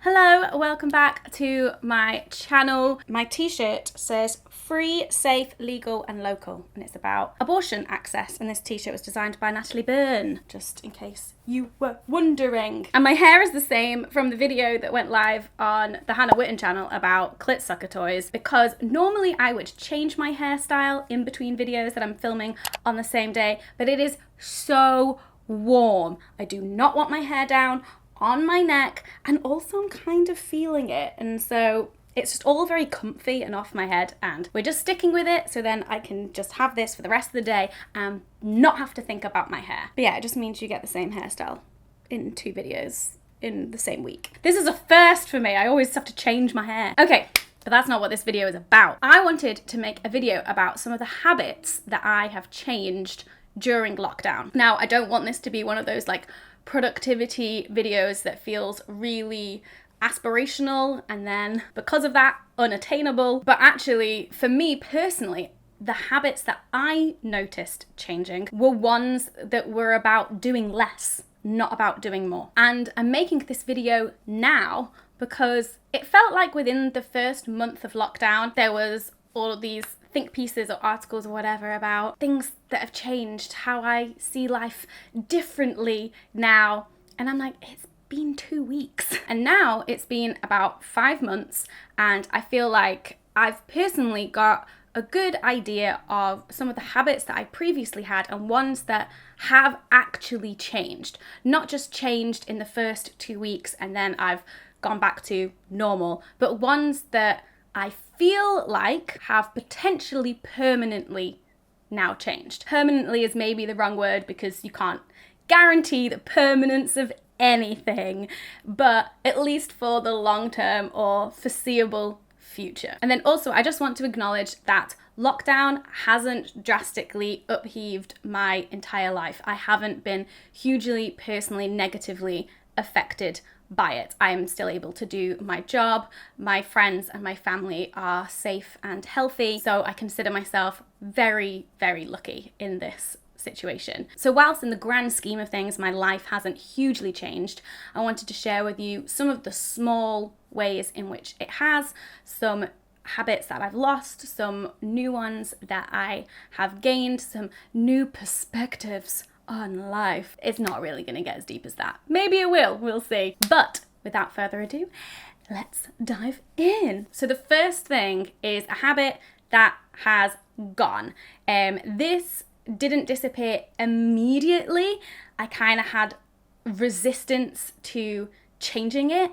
Hello, welcome back to my channel. My t-shirt says free, safe, legal and local, and it's about abortion access, and this t-shirt was designed by Natalie Byrne, just in case you were wondering. And my hair is the same from the video that went live on the Hannah Witton channel about clit sucker toys, because normally I would change my hairstyle in between videos that I'm filming on the same day, but it is so warm. I do not want my hair down on my neck, and also I'm kind of feeling it, and so it's just all very comfy and off my head, and we're just sticking with it so then I can just have this for the rest of the day and not have to think about my hair. But yeah, it just means you get the same hairstyle in 2 videos in the same week. This is a first for me. I always have to change my hair. Okay, but that's not what this video is about. I wanted to make a video about some of the habits that I have changed during lockdown. Now, I don't want this to be one of those like productivity videos that feels really aspirational and then because of that unattainable, but actually for me personally, the habits that I noticed changing were ones that were about doing less, not about doing more. And I'm making this video now because it felt like within the first month of lockdown there was all of these think pieces or articles or whatever about things that have changed, how I see life differently now. And I'm like, it's been 2 weeks. And now it's been about 5 months, and I feel like I've personally got a good idea of some of the habits that I previously had and ones that have actually changed. Not just changed in the first 2 weeks and then I've gone back to normal, but ones that I feel like have potentially permanently now changed. Permanently is maybe the wrong word because you can't guarantee the permanence of anything, but at least for the long term or foreseeable future. And then also I just want to acknowledge that lockdown hasn't drastically upheaved my entire life. I haven't been hugely personally negatively affected by it. I am still able to do my job. My friends and my family are safe and healthy, so I consider myself very, very lucky in this situation. So whilst in the grand scheme of things my life hasn't hugely changed, I wanted to share with you some of the small ways in which it has, some habits that I've lost, some new ones that I have gained, some new perspectives on life. It's not really gonna get as deep as that. Maybe it will, we'll see. But without further ado, let's dive in. So the first thing is a habit that has gone. This didn't disappear immediately. I kind of had resistance to changing it,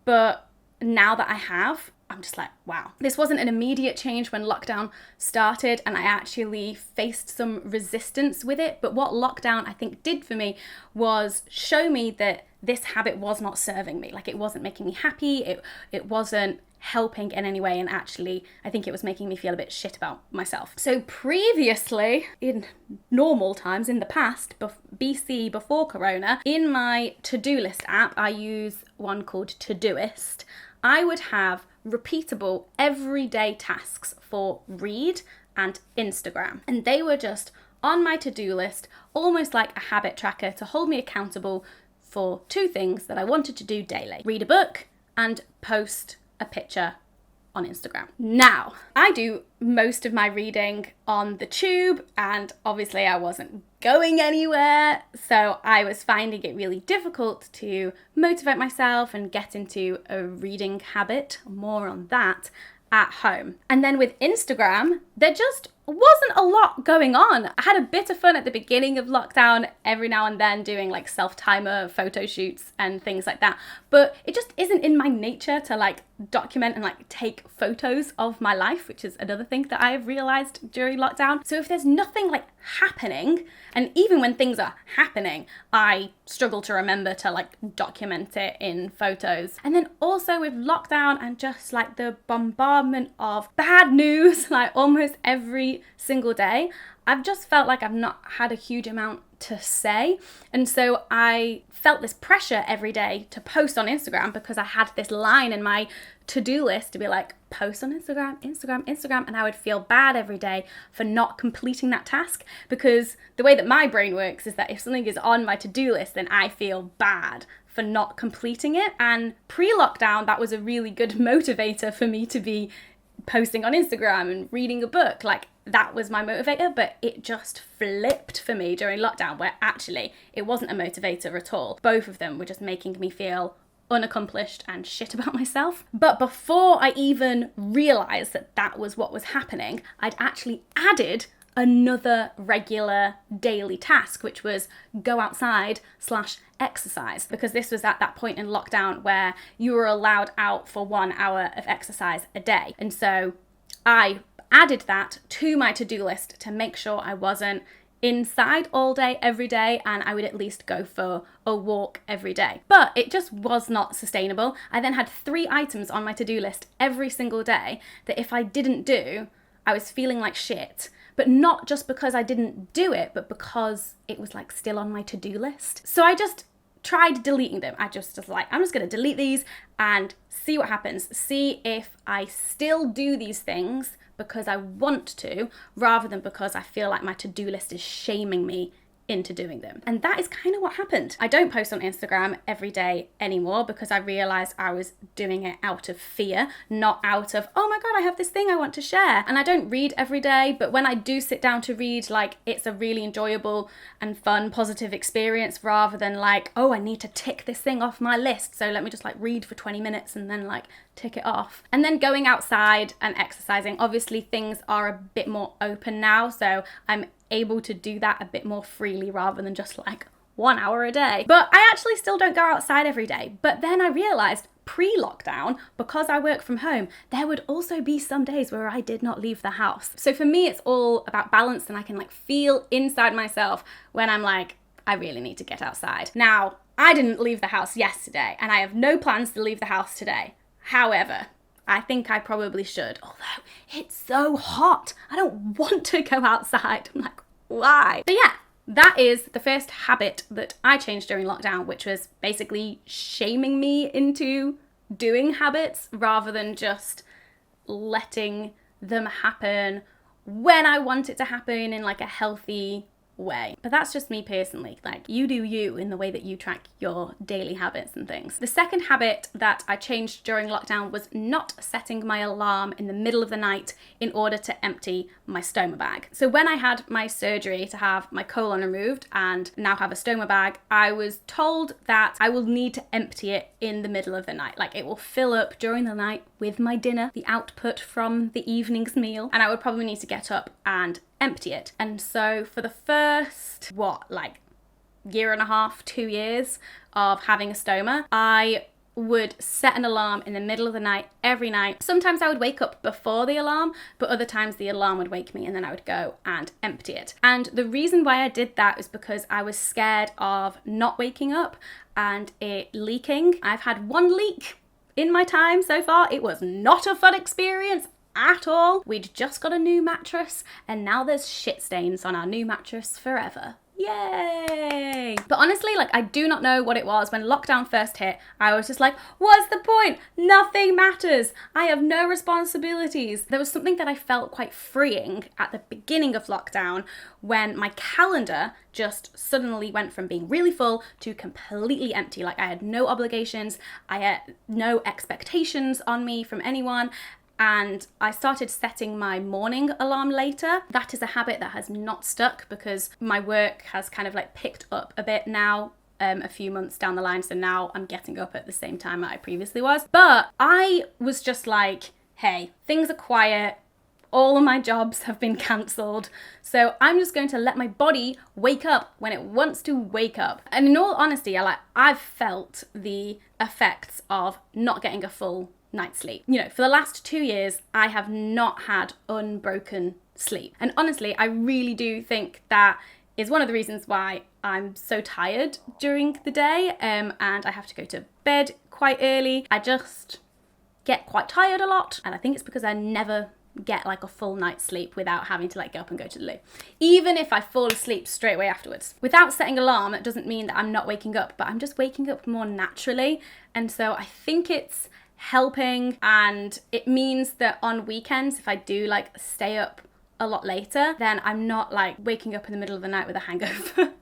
but now that I have, I'm just like, wow. This wasn't an immediate change when lockdown started, and I actually faced some resistance with it. But what lockdown I think did for me was show me that this habit was not serving me. Like, it wasn't making me happy. It wasn't helping in any way, and actually I think it was making me feel a bit shit about myself. So previously, in normal times in the past, BC, before Corona, in my to-do list app, I use one called Todoist. I would have repeatable everyday tasks for Read and Instagram, and they were just on my to-do list, almost like a habit tracker to hold me accountable for 2 things that I wanted to do daily: read a book and post a picture on Instagram. Now, I do most of my reading on the tube, and obviously I wasn't going anywhere, so I was finding it really difficult to motivate myself and get into a reading habit, more on that, at home. And then with Instagram, there just wasn't a lot going on. I had a bit of fun at the beginning of lockdown, every now and then doing like self-timer photo shoots and things like that, but it just isn't in my nature to like document and like take photos of my life, which is another thing that I've realized during lockdown. So if there's nothing like happening, and even when things are happening, I struggle to remember to like document it in photos. And then also with lockdown and just like the bombardment of bad news, like almost every single day, I've just felt like I've not had a huge amount to say. And so I felt this pressure every day to post on Instagram because I had this line in my to-do list to be like, post on Instagram, Instagram, Instagram. And I would feel bad every day for not completing that task, because the way that my brain works is that if something is on my to-do list, then I feel bad for not completing it. And pre-lockdown, that was a really good motivator for me to be posting on Instagram and reading a book. Like, that was my motivator, but it just flipped for me during lockdown, where actually it wasn't a motivator at all. Both of them were just making me feel unaccomplished and shit about myself. But before I even realized that that was what was happening, I'd actually added another regular daily task, which was go outside / exercise, because this was at that point in lockdown where you were allowed out for 1 hour of exercise a day. And so I added that to my to-do list to make sure I wasn't inside all day every day, and I would at least go for a walk every day. But it just was not sustainable. I then had 3 items on my to-do list every single day that if I didn't do, I was feeling like shit. But not just because I didn't do it, but because it was like still on my to-do list. So I just tried deleting them. I just was like, I'm just going to delete these and see what happens. See if I still do these things because I want to, rather than because I feel like my to-do list is shaming me into doing them. And that is kind of what happened. I don't post on Instagram every day anymore because I realized I was doing it out of fear, not out of, oh my God, I have this thing I want to share. And I don't read every day, but when I do sit down to read, like, it's a really enjoyable and fun, positive experience, rather than like, oh, I need to tick this thing off my list, so let me just like read for 20 minutes and then like tick it off. And then going outside and exercising, obviously things are a bit more open now, so I'm able to do that a bit more freely rather than just like 1 hour a day. But I actually still don't go outside every day. But then I realized pre-lockdown, because I work from home, there would also be some days where I did not leave the house. So for me, it's all about balance, and I can like feel inside myself when I'm like, I really need to get outside. Now, I didn't leave the house yesterday, and I have no plans to leave the house today. However, I think I probably should, although it's so hot. I don't want to go outside. I'm like, why? But yeah, that is the first habit that I changed during lockdown, which was basically shaming me into doing habits rather than just letting them happen when I want it to happen in like a healthy way. But that's just me personally. Like, you do you in the way that you track your daily habits and things. The second habit that I changed during lockdown was not setting my alarm in the middle of the night in order to empty my stoma bag. So when I had my surgery to have my colon removed and now have a stoma bag, I was told that I will need to empty it in the middle of the night. Like, it will fill up during the night with my dinner, the output from the evening's meal, and I would probably need to get up and empty it. And so for the first, year and a half, 2 years of having a stoma, I would set an alarm in the middle of the night every night. Sometimes I would wake up before the alarm, but other times the alarm would wake me and then I would go and empty it. And the reason why I did that is because I was scared of not waking up and it leaking. I've had 1 leak in my time so far. It was not a fun experience at all. We'd just got a new mattress and now there's shit stains on our new mattress forever. Yay! But honestly, I do not know what it was. When lockdown first hit, I was just like, what's the point? Nothing matters. I have no responsibilities. There was something that I felt quite freeing at the beginning of lockdown when my calendar just suddenly went from being really full to completely empty. Like, I had no obligations. I had no expectations on me from anyone. And I started setting my morning alarm later. That is a habit that has not stuck because my work has kind of picked up a bit now, a few months down the line. So now I'm getting up at the same time that I previously was. But I was just like, hey, things are quiet. All of my jobs have been cancelled. So I'm just going to let my body wake up when it wants to wake up. And in all honesty, I've felt the effects of not getting a full night's sleep. For the last 2 years, I have not had unbroken sleep. And honestly, I really do think that is one of the reasons why I'm so tired during the day, and I have to go to bed quite early. I just get quite tired a lot, and I think it's because I never get a full night's sleep without having to get up and go to the loo. Even if I fall asleep straight away afterwards. Without setting an alarm, it doesn't mean that I'm not waking up, but I'm just waking up more naturally. And so I think it's helping, and it means that on weekends, if I do stay up a lot later, then I'm not waking up in the middle of the night with a hangover.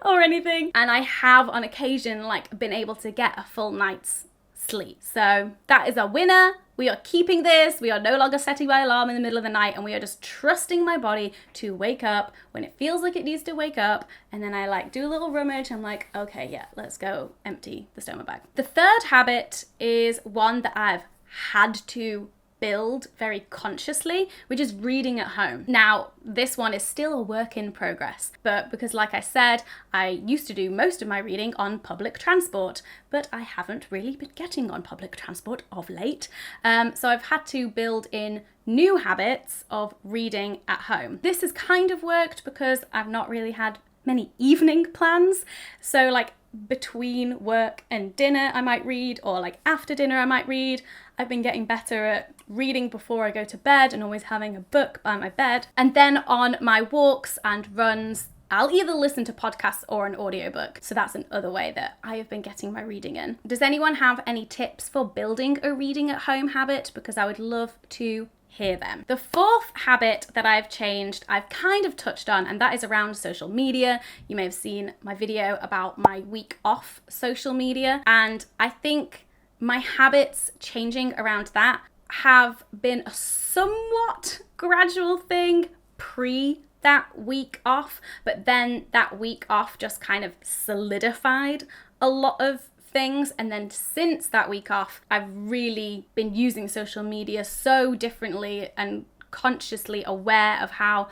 or anything. And I have on occasion like been able to get a full night's sleep. So that is a winner. We are keeping this. We are no longer setting my alarm in the middle of the night, and we are just trusting my body to wake up when it feels like it needs to wake up. And then I like do a little rummage. I'm like, okay, yeah, let's go empty the stoma bag. The third habit is one that I've had to build very consciously, which is reading at home. Now, this one is still a work in progress, but because like I said, I used to do most of my reading on public transport, but I haven't really been getting on public transport of late. So I've had to build in new habits of reading at home. This has kind of worked because I've not really had many evening plans. So like between work and dinner I might read, or like after dinner I might read. I've been getting better at reading before I go to bed and always having a book by my bed. And then on my walks and runs, I'll either listen to podcasts or an audiobook. So that's another way that I have been getting my reading in. Does anyone have any tips for building a reading at home habit? Because I would love to hear them. The fourth habit that I've changed, I've kind of touched on, and that is around social media. You may have seen my video about my week off social media, and I think my habits changing around that have been a somewhat gradual thing pre that week off, but then that week off just kind of solidified a lot of things. And then since that week off, I've really been using social media so differently and consciously aware of how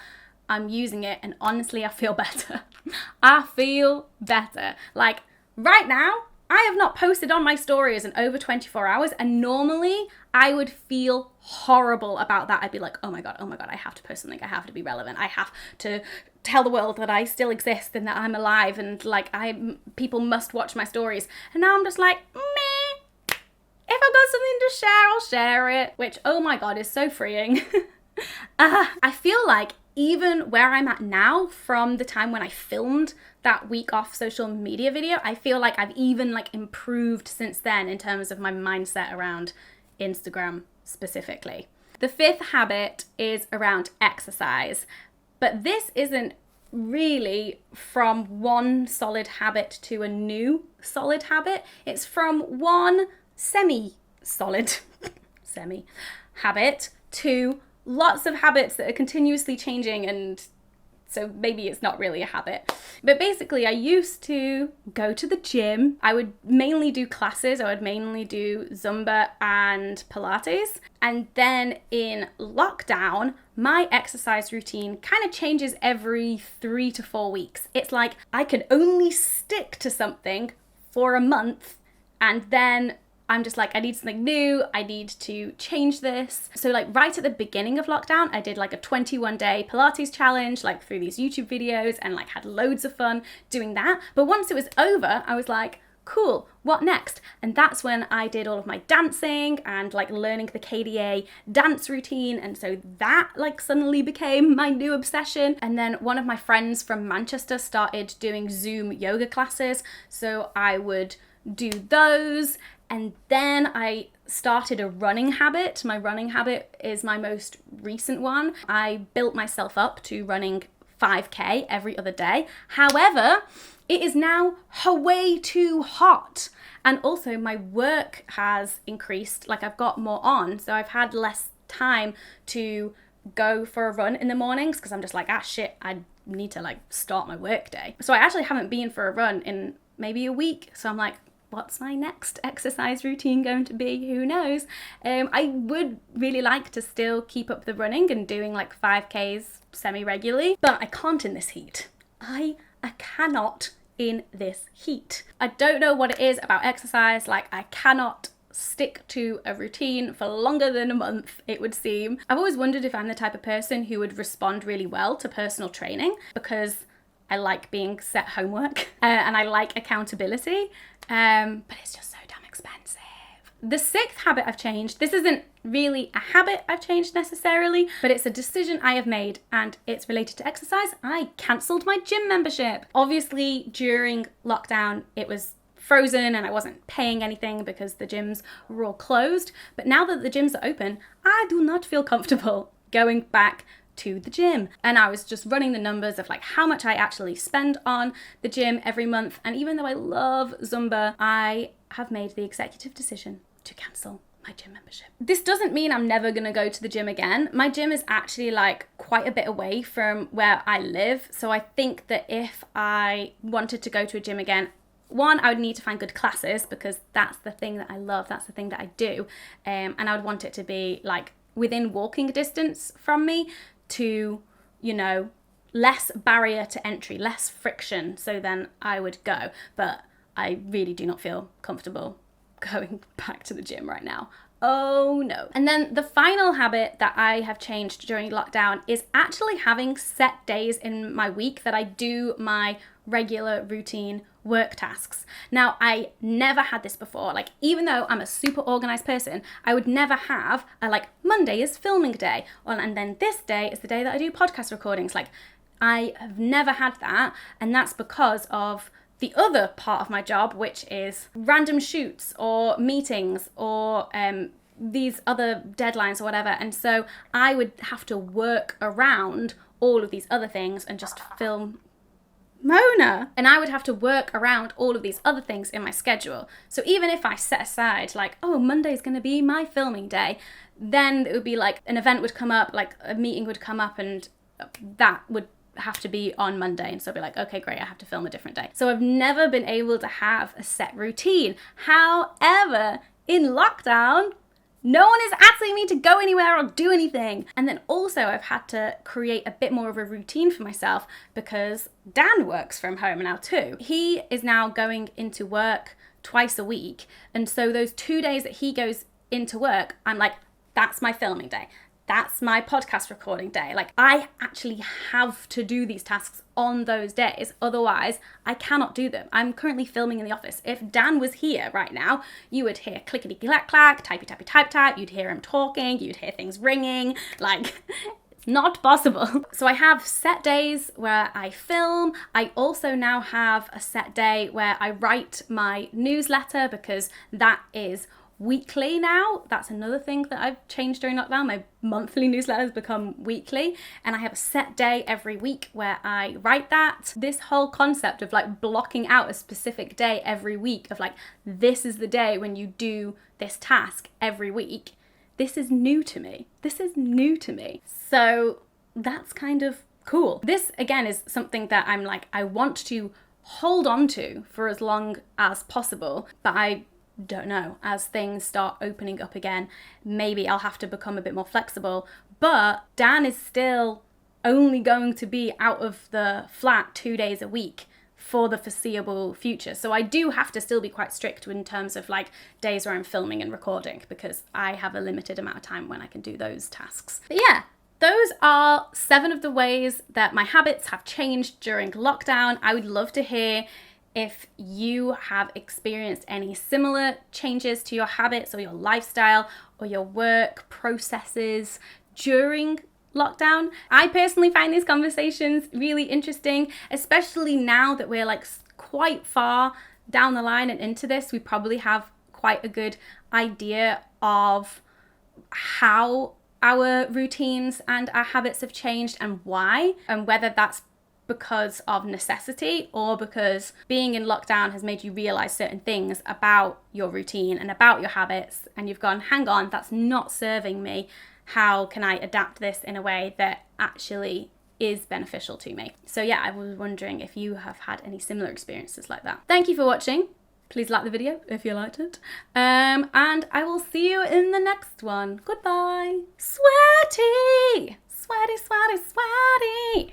I'm using it. And honestly, I feel better. I feel better. Like right now, I have not posted on my stories in over 24 hours, and normally I would feel horrible about that. I'd be like, oh my God, I have to post something. I have to be relevant. I have to tell the world that I still exist and that I'm alive, and like people must watch my stories. And now I'm just like, meh. If I've got something to share, I'll share it, which, oh my God, is so freeing. I feel like even where I'm at now, from the time when I filmed that week off social media video, I feel like I've even like improved since then in terms of my mindset around Instagram specifically. The fifth habit is around exercise, but this isn't really from one solid habit to a new solid habit. It's from one semi-solid habit to lots of habits that are continuously changing, and so maybe it's not really a habit. But basically, I used to go to the gym. I would mainly do classes. I would mainly do Zumba and Pilates. And then in lockdown, my exercise routine kind of changes every 3 to 4 weeks. It's like I can only stick to something for a month, and then I'm just like, I need something new. I need to change this. So like right at the beginning of lockdown, I did like a 21-day Pilates challenge, like through these YouTube videos, and like had loads of fun doing that. But once it was over, I was like, cool, what next? And that's when I did all of my dancing and like learning the KDA dance routine. And so that like suddenly became my new obsession. And then one of my friends from Manchester started doing Zoom yoga classes. So I would do those. And then I started a running habit. My running habit is my most recent one. I built myself up to running 5K every other day. However, it is now way too hot. And also my work has increased, like I've got more on. So I've had less time to go for a run in the mornings because I'm just like, shit, I need to like start my work day. So I actually haven't been for a run in maybe a week. So I'm like, what's my next exercise routine going to be? Who knows? I would really like to still keep up the running and doing like 5Ks semi-regularly, but I can't in this heat. I cannot in this heat. I don't know what it is about exercise. Like I cannot stick to a routine for longer than a month, it would seem. I've always wondered if I'm the type of person who would respond really well to personal training, because I like being set homework and I like accountability, but it's just so damn expensive. The sixth habit I've changed, this isn't really a habit I've changed necessarily, but it's a decision I have made and it's related to exercise. I cancelled my gym membership. Obviously, during lockdown, it was frozen and I wasn't paying anything because the gyms were all closed. But now that the gyms are open, I do not feel comfortable going back to the gym. And I was just running the numbers of like how much I actually spend on the gym every month. And even though I love Zumba, I have made the executive decision to cancel my gym membership. This doesn't mean I'm never gonna go to the gym again. My gym is actually like quite a bit away from where I live. So I think that if I wanted to go to a gym again, one, I would need to find good classes because that's the thing that I love. That's the thing that I do. And I would want it to be like within walking distance from me to, you know, less barrier to entry, less friction. So then I would go. But I really do not feel comfortable going back to the gym right now. Oh no. And then the final habit that I have changed during lockdown is actually having set days in my week that I do my regular routine work tasks. Now, I never had this before. Like, even though I'm a super organized person, I would never have a like Monday is filming day, and then this day is the day that I do podcast recordings. Like, I have never had that, and that's because of the other part of my job, which is random shoots or meetings or these other deadlines or whatever. And so I would have to work around all of these other things and just film Mona. And I would have to work around all of these other things in my schedule. So even if I set aside like, oh, Monday's going to be my filming day, then it would be like an event would come up, like a meeting would come up, and that would have to be on Monday. And so I'd be like, okay, great, I have to film a different day. So I've never been able to have a set routine. However, in lockdown, no one is asking me to go anywhere or do anything. And then also I've had to create a bit more of a routine for myself because Dan works from home now too. He is now going into work twice a week. And so those 2 days that he goes into work, I'm like, that's my filming day. That's my podcast recording day. Like, I actually have to do these tasks on those days. Otherwise, I cannot do them. I'm currently filming in the office. If Dan was here right now, you would hear clickety clack clack, typey tappy type type. You'd hear him talking. You'd hear things ringing. Like, it's not possible. So I have set days where I film. I also now have a set day where I write my newsletter because that is weekly now. That's another thing that I've changed during lockdown. My monthly newsletters become weekly, and I have a set day every week where I write that. This whole concept of like blocking out a specific day every week of like, this is the day when you do this task every week. This is new to me. So that's kind of cool. This again is something that I'm like, I want to hold on to for as long as possible, but I don't know, as things start opening up again, maybe I'll have to become a bit more flexible. But Dan is still only going to be out of the flat 2 days a week for the foreseeable future. So I do have to still be quite strict in terms of like days where I'm filming and recording because I have a limited amount of time when I can do those tasks. But yeah, those are 7 of the ways that my habits have changed during lockdown. I would love to hear if you have experienced any similar changes to your habits or your lifestyle or your work processes during lockdown. I personally find these conversations really interesting, especially now that we're like quite far down the line and into this. We probably have quite a good idea of how our routines and our habits have changed and why, and whether that's because of necessity or because being in lockdown has made you realize certain things about your routine and about your habits, and you've gone, hang on, that's not serving me. How can I adapt this in a way that actually is beneficial to me? So yeah, I was wondering if you have had any similar experiences like that. Thank you for watching. Please like the video if you liked it. And I will see you in the next one. Goodbye. Sweaty, sweaty, sweaty, sweaty.